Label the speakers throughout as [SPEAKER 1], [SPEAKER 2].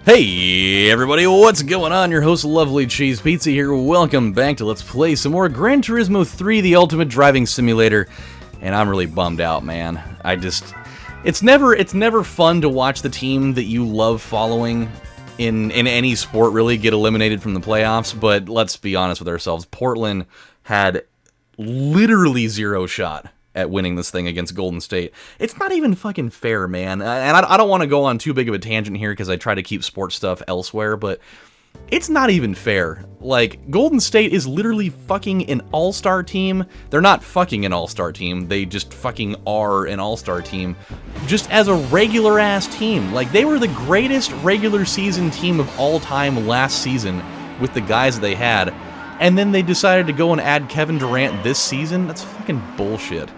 [SPEAKER 1] Hey everybody, what's going on? Your host LovelyCheesePizza here. Welcome back to Let's Play some more Gran Turismo 3, the ultimate driving simulator. And I'm really bummed out, man. It's never fun to watch the team that you love following in any sport really get eliminated from the playoffs, but let's be honest with ourselves. Portland had literally zero shot at winning this thing against Golden State. It's not even fucking fair, man. And I don't want to go on too big of a tangent here because I try to keep sports stuff elsewhere, but it's not even fair. Like, Golden State is literally fucking an all-star team. They're not fucking an all-star team. They just fucking are an all-star team. Just as a regular-ass team. Like, they were the greatest regular season team of all time last season with the guys that they had. And then they decided to go and add Kevin Durant this season? That's fucking bullshit.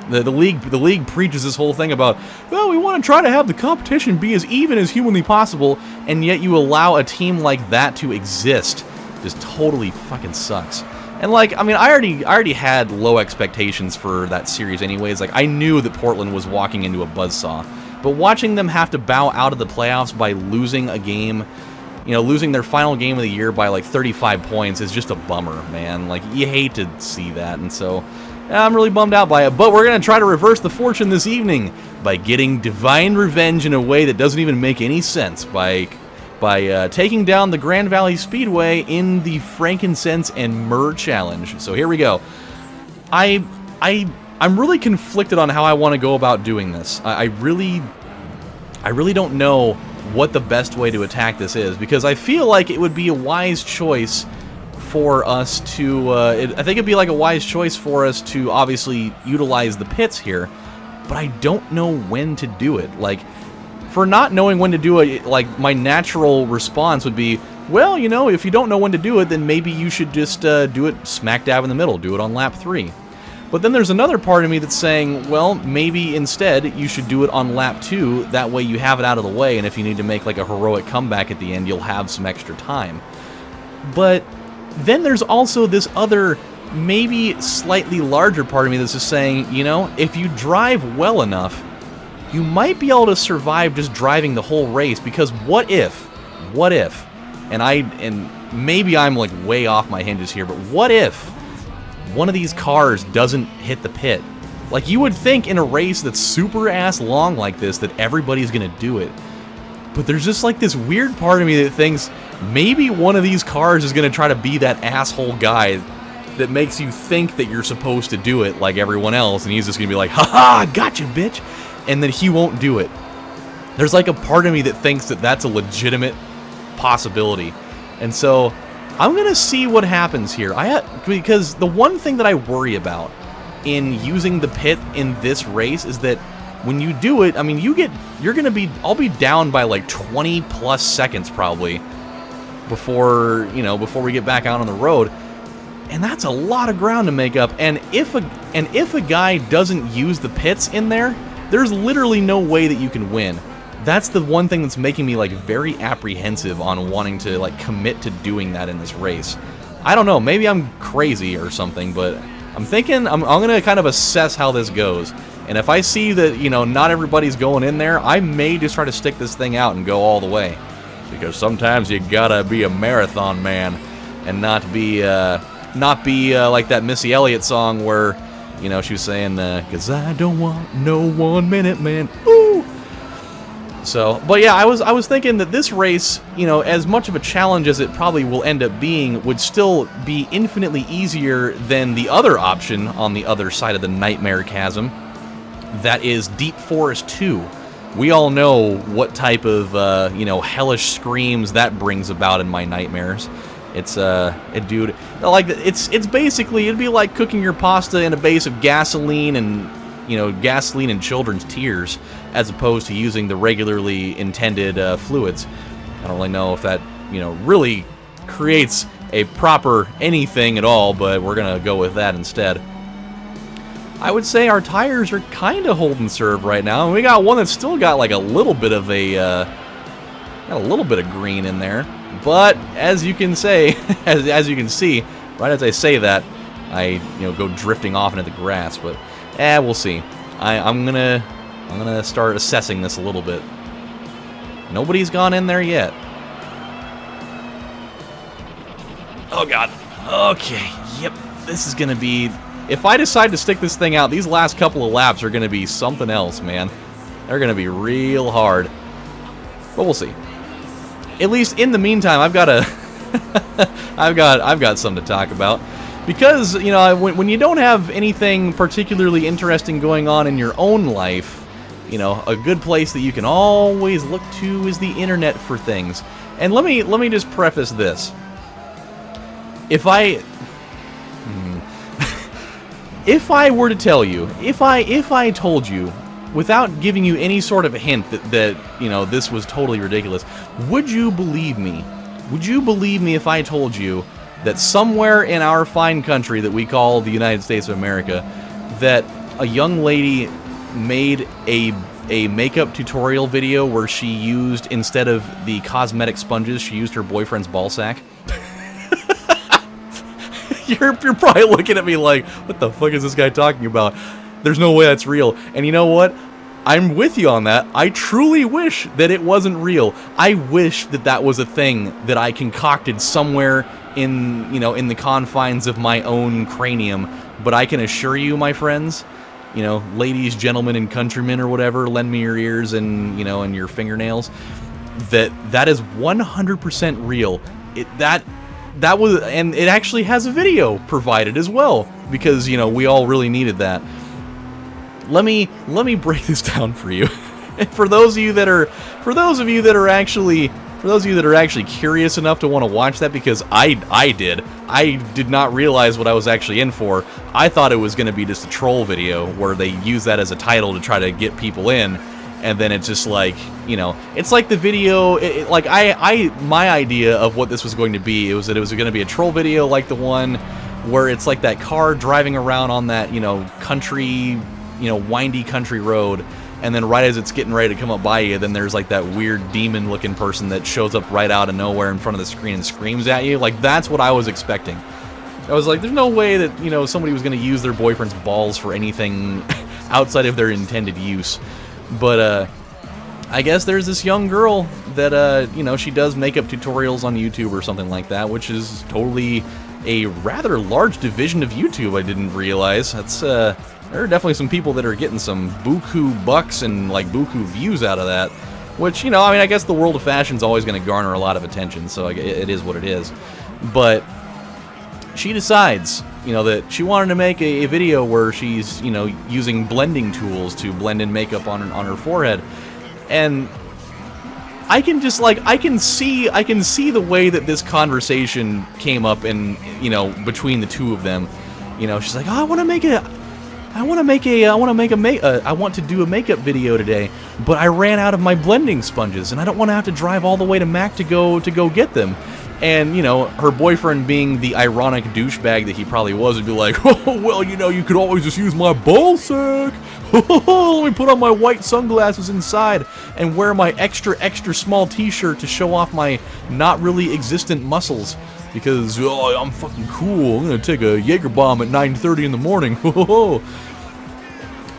[SPEAKER 1] The league preaches this whole thing about, well, we want to try to have the competition be as even as humanly possible, and yet you allow a team like that to exist. Just totally fucking sucks. And like, I mean, I already had low expectations for that series anyways. Like, I knew that Portland was walking into a buzzsaw. But watching them have to bow out of the playoffs by losing a game, you know, losing their final game of the year by like 35 points is just a bummer, man. Like, you hate to see that, and so I'm really bummed out by it, but we're going to try to reverse the fortune this evening by getting divine revenge in a way that doesn't even make any sense by taking down the Grand Valley Speedway in the Frankincense and Myrrh Challenge. So here we go. I'm really conflicted on how I want to go about doing this. I really don't know what the best way to attack this is, because I feel like it would be a wise choice for us to, I think it'd be like a wise choice for us to obviously utilize the pits here, but I don't know when to do it. Like, for not knowing when to do it, like, my natural response would be, well, you know, if you don't know when to do it, then maybe you should just do it smack dab in the middle, do it on lap 3. But then there's another part of me that's saying, well, maybe instead you should do it on lap 2, that way you have it out of the way, and if you need to make like a heroic comeback at the end, you'll have some extra time. But then there's also this other, maybe slightly larger part of me that's just saying, you know, if you drive well enough, you might be able to survive just driving the whole race, because what if, and maybe I'm like way off my hinges here, but what if one of these cars doesn't hit the pit? Like, you would think in a race that's super ass long like this that everybody's gonna do it. But there's just like this weird part of me that thinks maybe one of these cars is going to try to be that asshole guy that makes you think that you're supposed to do it like everyone else, and he's just going to be like, haha, gotcha, bitch, and then he won't do it. There's like a part of me that thinks that that's a legitimate possibility, and so I'm going to see what happens here. Because the one thing that I worry about in using the pit in this race is that when you do it, I mean, I'll be down by like 20 plus seconds probably before we get back out on the road. And that's a lot of ground to make up. And if a guy doesn't use the pits in there, there's literally no way that you can win. That's the one thing that's making me like very apprehensive on wanting to like commit to doing that in this race. I don't know, maybe I'm crazy or something, but I'm thinking I'm going to kind of assess how this goes. And if I see that, you know, not everybody's going in there, I may just try to stick this thing out and go all the way. Because sometimes you gotta be a marathon man and not be like that Missy Elliott song where, you know, she was saying, 'cause I don't want no 1 minute man. Ooh! So, but yeah, I was thinking that this race, you know, as much of a challenge as it probably will end up being, would still be infinitely easier than the other option on the other side of the nightmare chasm. That is Deep Forest 2. We all know what type of, you know, hellish screams that brings about in my nightmares. It's, dude, like, it's basically, it'd be like cooking your pasta in a base of gasoline and, you know, gasoline and children's tears, as opposed to using the regularly intended, fluids. I don't really know if that, you know, really creates a proper anything at all, but we're gonna go with that instead. I would say our tires are kind of holding serve right now, and we got one that's still got like a little bit of green in there. But as you can say, as you can see, right as I say that, I go drifting off into the grass. But we'll see. I'm gonna start assessing this a little bit. Nobody's gone in there yet. Oh, God. Okay. Yep. This is going to be... If I decide to stick this thing out, these last couple of laps are going to be something else, man. They're going to be real hard. But we'll see. At least in the meantime, I've got a... I've got something to talk about. Because, you know, when you don't have anything particularly interesting going on in your own life, you know, a good place that you can always look to is the internet for things. And let me just preface this. If I were to tell you, if I told you, without giving you any sort of hint that you know, this was totally ridiculous, would you believe me? Would you believe me if I told you that somewhere in our fine country that we call the United States of America, that a young lady made a makeup tutorial video where she used, instead of the cosmetic sponges, she used her boyfriend's ball sack? You're probably looking at me like, what the fuck is this guy talking about? There's no way that's real. And you know what? I'm with you on that. I truly wish that it wasn't real. I wish that that was a thing that I concocted somewhere in, you know, in the confines of my own cranium. But I can assure you, my friends, you know, ladies, gentlemen, and countrymen or whatever, lend me your ears and, you know, and your fingernails, that is 100% real. That was, and it actually has a video provided as well, because, you know, we all really needed that. Let me break this down for you. And for those of you that are actually curious enough to want to watch that, because I did not realize what I was actually in for. I thought it was going to be just a troll video where they use that as a title to try to get people in, and then it's just like, you know, it's like the video, like my idea of what this was going to be, it was that it was going to be a troll video like the one where it's like that car driving around on that, you know, country, you know, windy country road, and then right as it's getting ready to come up by you, then there's like that weird demon-looking person that shows up right out of nowhere in front of the screen and screams at you. Like, that's what I was expecting. I was like, there's no way that, you know, somebody was going to use their boyfriend's balls for anything outside of their intended use. But, I guess there's this young girl that, you know, she does makeup tutorials on YouTube or something like that, which is totally a rather large division of YouTube, I didn't realize. That's, there are definitely some people that are getting some buku bucks and, like, buku views out of that. Which, you know, I mean, I guess the world of fashion's always going to garner a lot of attention, so it is what it is. But she decides, you know, that she wanted to make a video where she's, you know, using blending tools to blend in makeup on her forehead. And I can just, like, I can see the way that this conversation came up in, you know, between the two of them. You know, she's like, oh, I want to do a makeup video today, but I ran out of my blending sponges, and I don't want to have to drive all the way to Mac to go get them. And, you know, her boyfriend, being the ironic douchebag that he probably was, would be like, oh, well, you know, you could always just use my ball sack. Let me put on my white sunglasses inside and wear my extra small t-shirt to show off my not really existent muscles. Because, oh, I'm fucking cool. I'm gonna take a Jaeger bomb at 9:30 in the morning.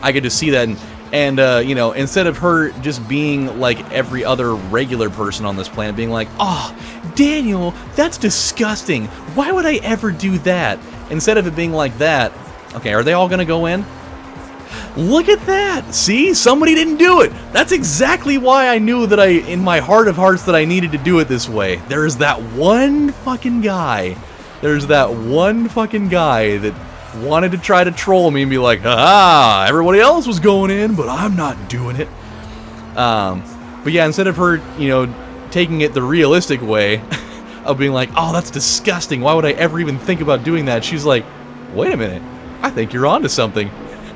[SPEAKER 1] I could just see that, and you know, instead of her just being like every other regular person on this planet, being like, oh, Daniel, that's disgusting. Why would I ever do that? Instead of it being like that, okay, are they all gonna go in? Look at that! See? Somebody didn't do it! That's exactly why I knew that in my heart of hearts, that I needed to do it this way. There's that one fucking guy. There's that one fucking guy that wanted to try to troll me and be like, ah, everybody else was going in, but I'm not doing it. But yeah, instead of her, you know, taking it the realistic way of being like, oh, that's disgusting, why would I ever even think about doing that? She's like, wait a minute, I think you're onto something.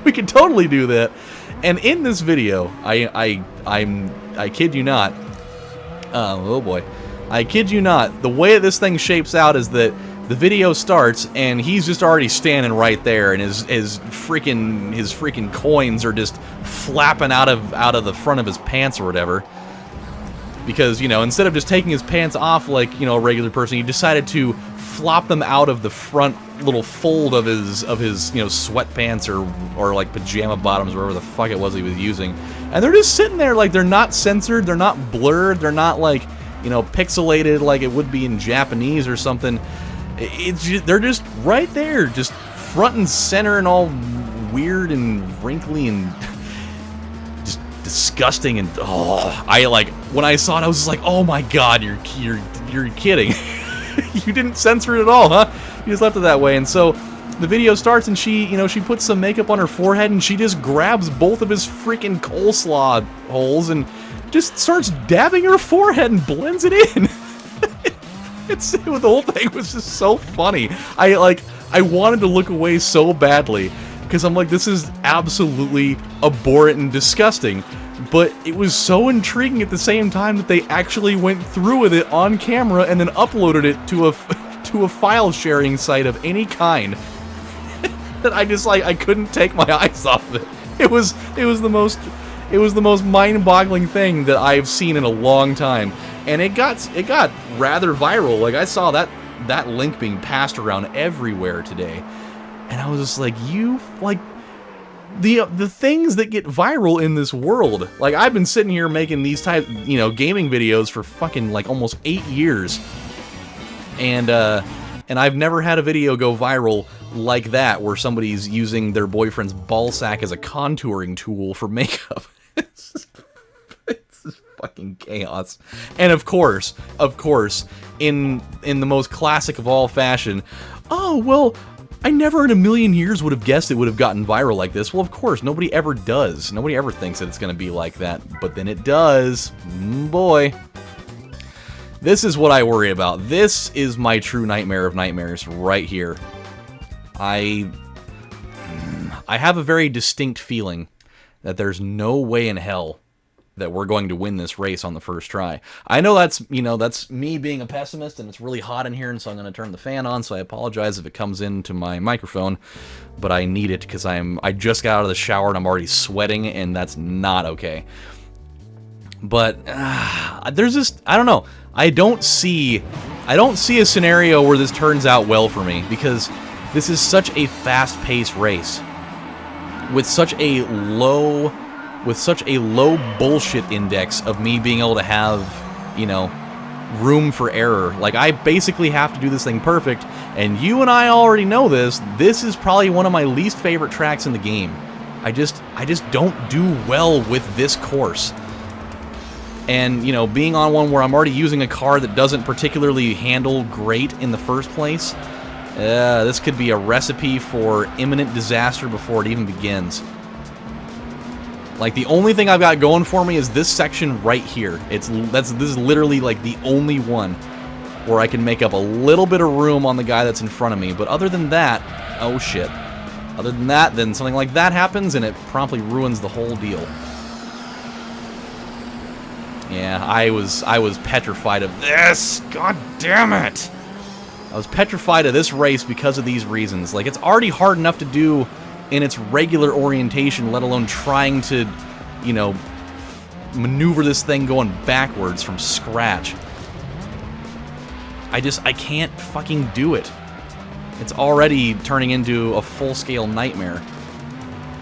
[SPEAKER 1] We can totally do that. And in this video, I kid you not, oh boy, I kid you not, the way this thing shapes out is that the video starts and he's just already standing right there, and his freaking coins are just flapping out of the front of his pants or whatever. because, you know, instead of just taking his pants off like, you know, a regular person, he decided to flop them out of the front little fold of his you know, sweatpants or like pajama bottoms, whatever the fuck it was he was using. And they're just sitting there like they're not censored, they're not blurred, they're not like, you know, pixelated like it would be in Japanese or something. It's just, they're just right there, just front and center and all weird and wrinkly and just disgusting. And I like, when I saw it, I was just like, oh my god, you're kidding. You didn't censor it at all, huh? You just left it that way. And so the video starts, and she, you know, she puts some makeup on her forehead, and she just grabs both of his freaking coleslaw holes and just starts dabbing her forehead and blends it in. The whole thing was just so funny. I wanted to look away so badly, because I'm like, this is absolutely abhorrent and disgusting. But it was so intriguing at the same time that they actually went through with it on camera and then uploaded it to a file sharing site of any kind that I just like, I couldn't take my eyes off of it. It was the most mind-boggling thing that I've seen in a long time, and it got rather viral. Like, I saw that link being passed around everywhere today, and I was just like, you like. The things that get viral in this world. Like, I've been sitting here making these type, you know, gaming videos for fucking like almost 8 years, and I've never had a video go viral like that where somebody's using their boyfriend's ball sack as a contouring tool for makeup. It's just fucking chaos. And of course, in the most classic of all fashion, oh well, I never in a million years would have guessed it would have gotten viral like this. Well, of course, nobody ever does. Nobody ever thinks that it's going to be like that, but then it does. Boy. This is what I worry about. This is my true nightmare of nightmares right here. I have a very distinct feeling that there's no way in hell that we're going to win this race on the first try. I know that's, you know, that's me being a pessimist, and it's really hot in here, and so I'm going to turn the fan on, so I apologize if it comes into my microphone, but I need it because I just got out of the shower and I'm already sweating, and that's not okay. But there's just, I don't know. I don't see a scenario where this turns out well for me, because this is such a fast-paced race with such a low bullshit index of me being able to have, you know, room for error. Like, I basically have to do this thing perfect, and you and I already know this. This is probably one of my least favorite tracks in the game. I just don't do well with this course. And, you know, being on one where I'm already using a car that doesn't particularly handle great in the first place, this could be a recipe for imminent disaster before it even begins. Like, the only thing I've got going for me is this section right here. This is literally like the only one where I can make up a little bit of room on the guy that's in front of me. But other than that, oh shit. Other than that, then something like that happens and it promptly ruins the whole deal. Yeah, I was petrified of this. God damn it. I was petrified of this race because of these reasons. Like, it's already hard enough to do in its regular orientation, let alone trying to, you know, maneuver this thing going backwards from scratch. I can't fucking do it. It's already turning into a full-scale nightmare.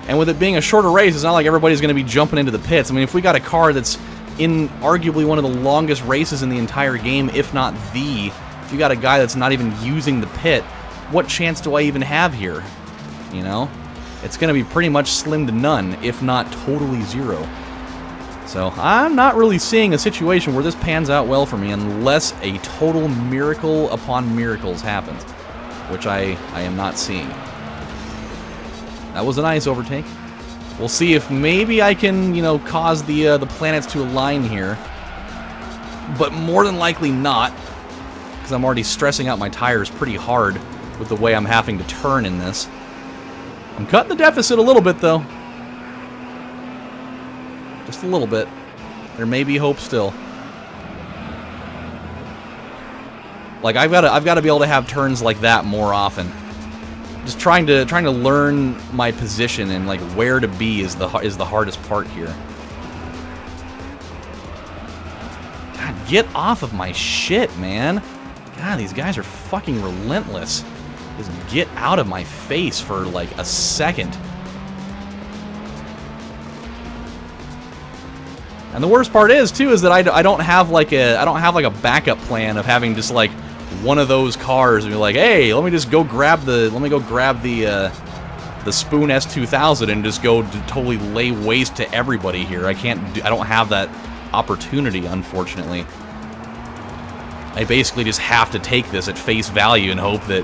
[SPEAKER 1] And with it being a shorter race, it's not like everybody's going to be jumping into the pits. I mean, if we got a car that's in arguably one of the longest races in the entire game, if not the, if you got a guy that's not even using the pit, what chance do I even have here? You know? It's going to be pretty much slim to none, if not totally zero. So, I'm not really seeing a situation where this pans out well for me unless a total miracle upon miracles happens, which I am not seeing. That was a nice overtake. We'll see if maybe I can, you know, cause the planets to align here. But more than likely not, because I'm already stressing out my tires pretty hard with the way I'm having to turn in this. I'm cutting the deficit a little bit, though. Just a little bit. There may be hope still. Like, I've got to be able to have turns like that more often. Just trying to learn my position and like where to be is the hardest part here. get off of my shit, man. God, these guys are fucking relentless. Just get out of my face for like a second. And the worst part is too is that I don't have like a backup plan of having just like one of those cars and be like, hey, let me go grab the Spoon S2000 and just go to totally lay waste to everybody here. I don't have that opportunity, unfortunately. I basically just have to take this at face value and hope that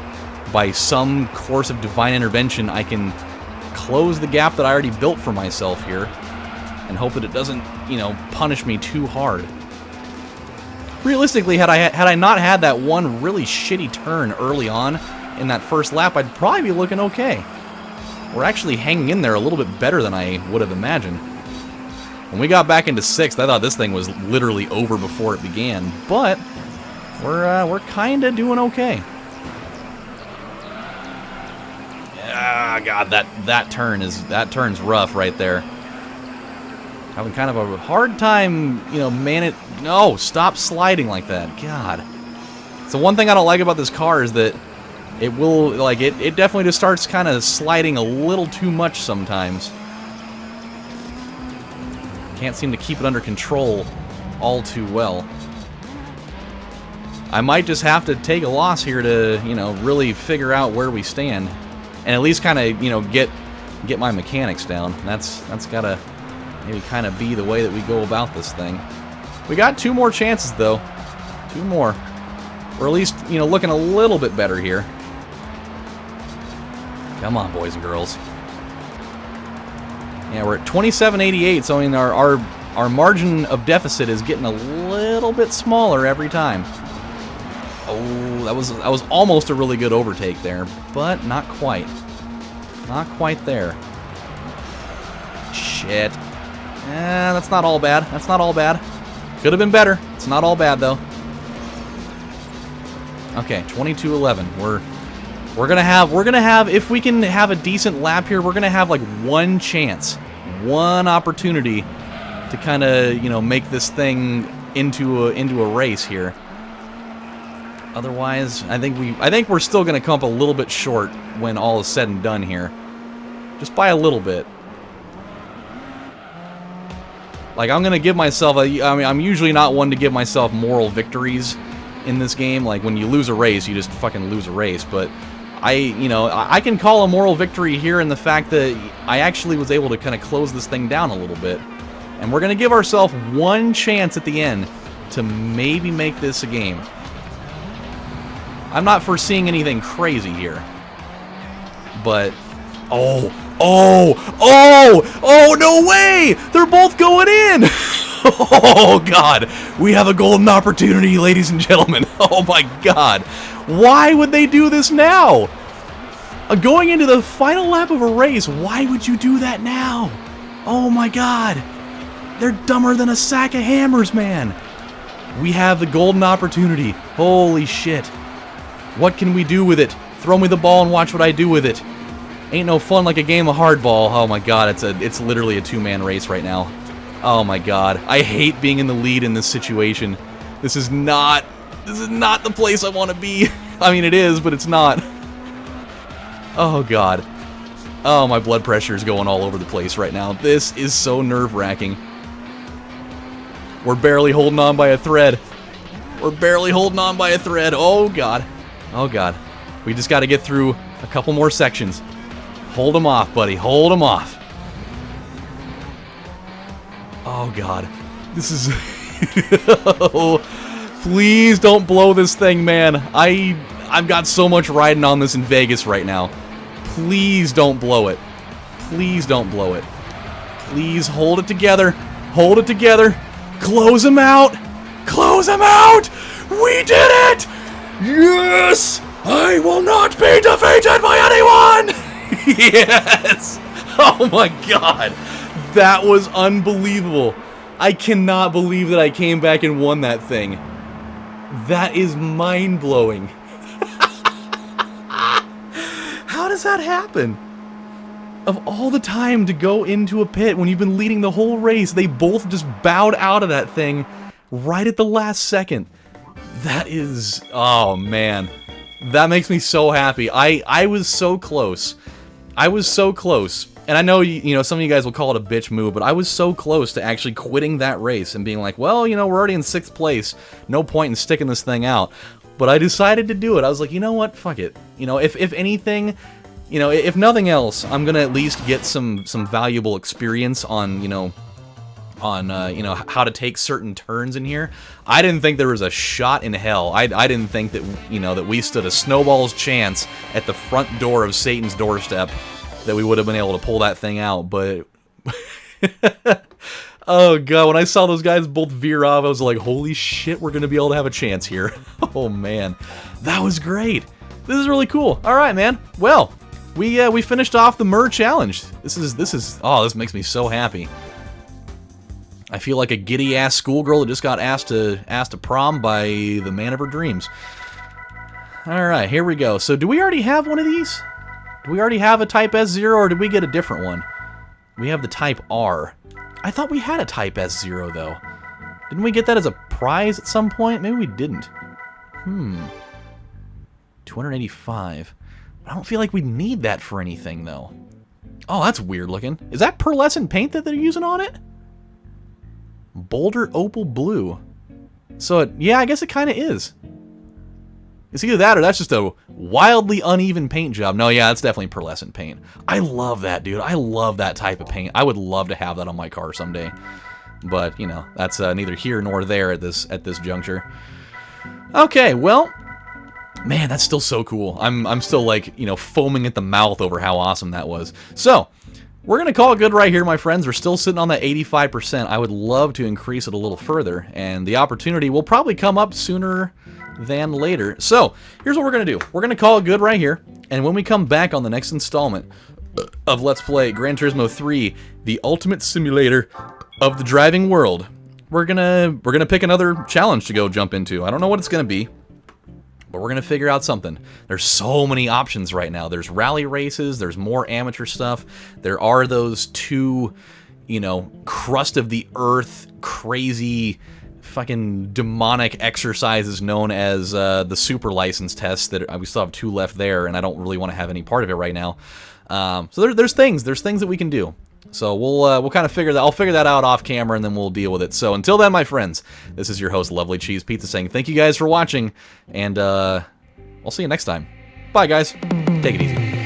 [SPEAKER 1] by some course of divine intervention I can close the gap that I already built for myself here and hope that it doesn't, you know, punish me too hard. Realistically, had I not had that one really shitty turn early on in that first lap, I'd probably be looking okay. We're actually hanging in there a little bit better than I would have imagined. When we got back into 6th, I thought this thing was literally over before it began, but we're kind of doing okay. Ah, God, that turn's rough right there. Having kind of a hard time, you know, no, stop sliding like that. God. So one thing I don't like about this car is that it will, like, it definitely just starts kind of sliding a little too much sometimes. Can't seem to keep it under control all too well. I might just have to take a loss here to, you know, really figure out where we stand. And at least kind of, you know, get my mechanics down. That's gotta maybe kind of be the way that we go about this thing. We got 2 more chances, though. 2 more. Or at least, you know, looking a little bit better here. Come on, boys and girls. Yeah, we're at 27.88, so I mean our margin of deficit is getting a little bit smaller every time. Oh, that was almost a really good overtake there, but not quite. Not quite there. Shit. That's not all bad. That's not all bad. Could have been better. It's not all bad though. Okay, 22.11. We're gonna have, if we can have a decent lap here, we're gonna have like one chance, one opportunity to kind of, you know, make this thing into a race here. Otherwise, I think we're still gonna come up a little bit short when all is said and done here, just by a little bit. Like, I'm gonna give myself I mean, I'm usually not one to give myself moral victories in this game. Like, when you lose a race, you just fucking lose a race, but I can call a moral victory here in the fact that I actually was able to kind of close this thing down a little bit. And we're going to give ourselves one chance at the end to maybe make this a game. I'm not foreseeing anything crazy here. But, oh, no way! They're both going in! Oh, God. We have a golden opportunity, ladies and gentlemen. Oh, my God. Why would they do this now? Going into the final lap of a race, why would you do that now? Oh, my God. They're dumber than a sack of hammers, man. We have the golden opportunity. Holy shit. What can we do with it? Throw me the ball and watch what I do with it. Ain't no fun like a game of hardball. Oh, my God. It's literally a 2-man race right now. Oh my God, I hate being in the lead in this situation. This is not the place I want to be. I mean, it is, but it's not. Oh God. Oh, my blood pressure is going all over the place right now. This is so nerve-wracking. We're barely holding on by a thread. We're barely holding on by a thread. Oh God. Oh God. We just got to get through a couple more sections. Hold them off, buddy. Hold them off. Oh God, this is... Oh, please don't blow this thing, man. I've got so much riding on this in Vegas right now. Please don't blow it. Please don't blow it. Please hold it together. Hold it together. Close him out. Close him out. We did it. Yes. I will not be defeated by anyone. Yes. Oh my God. That was unbelievable. I cannot believe that I came back and won that thing. That is mind-blowing. How does that happen? Of all the time to go into a pit when you've been leading the whole race, they both just bowed out of that thing right at the last second. That is, oh man, that makes me so happy. I was so close. I was so close. And I know, you know, some of you guys will call it a bitch move, but I was so close to actually quitting that race and being like, well, you know, we're already in 6th place. No point in sticking this thing out. But I decided to do it. I was like, you know what? Fuck it. You know, if anything, you know, if nothing else, I'm gonna at least get some valuable experience on, you know, how to take certain turns in here. I didn't think there was a shot in hell. I didn't think that, you know, that we stood a snowball's chance at the front door of Satan's doorstep that we would have been able to pull that thing out, but oh god, when I saw those guys both veer off, I was like, holy shit, we're gonna be able to have a chance here. Oh man, that was great. This is really cool. All right, man. Well, we finished off the Myrrh challenge. This is oh, this makes me so happy. I feel like a giddy ass schoolgirl that just got asked to prom by the man of her dreams. All right, here we go. So, do we already have one of these? Do we already have a Type S0, or did we get a different one? We have the Type R. I thought we had a Type S0, though. Didn't we get that as a prize at some point? Maybe we didn't. 285. I don't feel like we need that for anything, though. Oh, that's weird looking. Is that pearlescent paint that they're using on it? Boulder Opal Blue. So, yeah, I guess it kind of is. It's either that or that's just a wildly uneven paint job. No, yeah, that's definitely pearlescent paint. I love that, dude. I love that type of paint. I would love to have that on my car someday. But, you know, that's neither here nor there at this juncture. Okay, well, man, that's still so cool. I'm still, like, you know, foaming at the mouth over how awesome that was. So, we're going to call it good right here, my friends. We're still sitting on that 85%. I would love to increase it a little further, and the opportunity will probably come up sooner than later. So, here's what we're going to do. We're going to call it good right here, and when we come back on the next installment of Let's Play Gran Turismo 3, the ultimate simulator of the driving world, we're gonna pick another challenge to go jump into. I don't know what it's going to be, but we're going to figure out something. There's so many options right now. There's rally races, there's more amateur stuff, there are those two, you know, crust of the earth, crazy fucking demonic exercises known as the super license tests that we still have 2 left there, and I don't really want to have any part of it right now. So there's things that we can do. So we'll kind of figure that. I'll figure that out off camera, and then we'll deal with it. So until then, my friends, this is your host, Lovely Cheese Pizza, saying thank you guys for watching, and I'll see you next time. Bye, guys. Take it easy.